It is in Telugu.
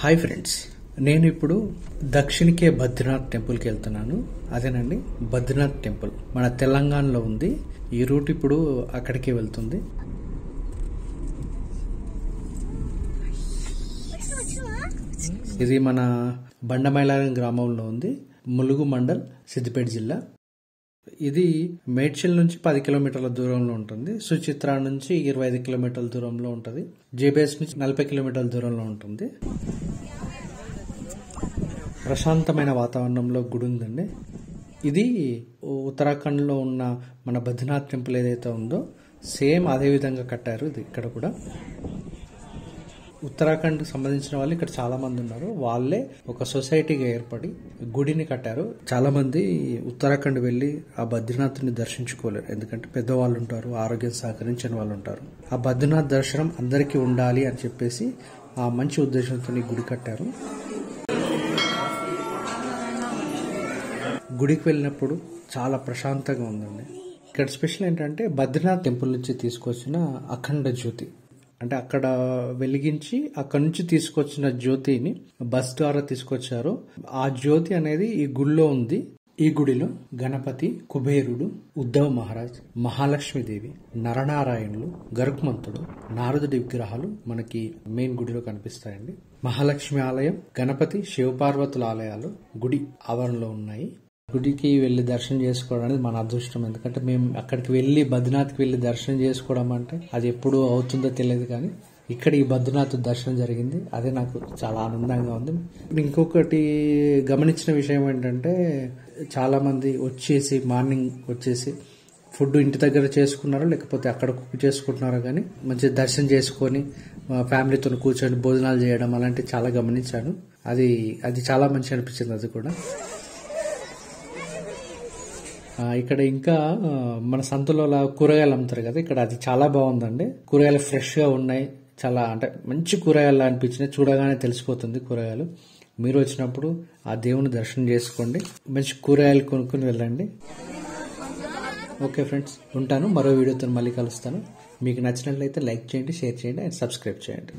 హాయ్ ఫ్రెండ్స్, నేను ఇప్పుడు దక్షిణకే బద్రీనాథ్ టెంపుల్కి వెళ్తున్నాను. అదేనండి బద్రీనాథ్ టెంపుల్ మన తెలంగాణలో ఉంది. ఈ రూట్ ఇప్పుడు అక్కడికే వెళ్తుంది. ఇది మన బండమైలారం గ్రామంలో ఉంది. ములుగు మండల్, సిద్దిపేట జిల్లా. ఇది మేడ్చల్ నుంచి 10 కిలోమీటర్ల దూరంలో ఉంటుంది. సుచిత్ర నుంచి 25 కిలోమీటర్ల దూరంలో ఉంటుంది. జేబీఎస్ నుంచి 40 కిలోమీటర్ల దూరంలో ఉంటుంది. ప్రశాంతమైన వాతావరణంలో గుడి ఉందండి. ఇది ఉత్తరాఖండ్లో ఉన్న మన బద్రీనాథ్ టెంపుల్ ఏదైతే ఉందో సేమ్ అదే విధంగా కట్టారు. ఇది ఇక్కడ కూడా ఉత్తరాఖండ్కి సంబంధించిన వాళ్ళు ఇక్కడ చాలా మంది ఉన్నారు. వాళ్ళే ఒక సొసైటీగా ఏర్పడి గుడిని కట్టారు. చాలా మంది ఉత్తరాఖండ్ వెళ్ళి ఆ బద్రీనాథ్ని దర్శించుకోలేరు. ఎందుకంటే పెద్దవాళ్ళు ఉంటారు, ఆరోగ్యం సహకరించిన వాళ్ళు ఉంటారు. ఆ బద్రీనాథ్ దర్శనం అందరికీ ఉండాలి అని చెప్పేసి ఆ మంచి ఉద్దేశంతో ఈ గుడి కట్టారు. గుడికి వెళ్ళినప్పుడు చాలా ప్రశాంతంగా ఉందండి. ఇక్కడ స్పెషల్ ఏంటంటే బద్రీనాథ్ టెంపుల్ నుంచి తీసుకొచ్చిన అఖండ జ్యోతి, అంటే అక్కడ వెలిగించి అక్కడ నుంచి తీసుకొచ్చిన జ్యోతిని బస్ ద్వారా తీసుకొచ్చారు. ఆ జ్యోతి అనేది ఈ గుడిలో ఉంది. ఈ గుడిలో గణపతి, కుబేరుడు, ఉద్ధవ్ మహారాజ్, మహాలక్ష్మీదేవి, నరనారాయణులు, గరుత్మంతుడు, నారదుడి విగ్రహాలు మనకి మెయిన్ గుడిలో కనిపిస్తాయండి. మహాలక్ష్మి ఆలయం, గణపతి, శివపార్వతుల ఆలయాలు గుడి ఆవరణలో ఉన్నాయి. గుడికి వెళ్లి దర్శనం చేసుకోవడం అనేది మన అదృష్టం. ఎందుకంటే మేము అక్కడికి వెళ్లి బద్రీనాథ్కి వెళ్లి దర్శనం చేసుకోవడం అంటే అది ఎప్పుడు అవుతుందో తెలియదు, కానీ ఇక్కడ ఈ బద్రీనాథ్ దర్శనం జరిగింది. అదే నాకు చాలా ఆనందంగా ఉంది. ఇంకొకటి గమనించిన విషయం ఏంటంటే చాలా మంది మార్నింగ్ వచ్చేసి ఫుడ్ ఇంటి దగ్గర చేసుకున్నారో లేకపోతే అక్కడ కుక్ చేసుకుంటున్నారో, కానీ మంచి దర్శనం చేసుకొని ఫ్యామిలీతో కూర్చొని భోజనాలు చేయడం అలాంటివి చాలా గమనించాను. అది చాలా మంచి అనిపించింది. అది కూడా ఇక్కడ ఇంకా మన సంతలో కూరగాయలు అమ్ముతారు కదా, ఇక్కడ అది చాలా బాగుందండి. కూరగాయలు ఫ్రెష్ గా ఉన్నాయి. చాలా అంటే మంచి కూరగాయలు అనిపించినాయి. చూడగానే తెలిసిపోతుంది కూరగాయలు. మీరు వచ్చినప్పుడు ఆ దేవుని దర్శనం చేసుకోండి, మంచి కూరగాయలు కొనుక్కొని వెళ్ళండి. ఓకే ఫ్రెండ్స్, ఉంటాను. మరో వీడియోతో మళ్ళీ కలుస్తాను. మీకు నచ్చినట్లయితే లైక్ చేయండి, షేర్ చేయండి అండ్ సబ్స్క్రైబ్ చేయండి.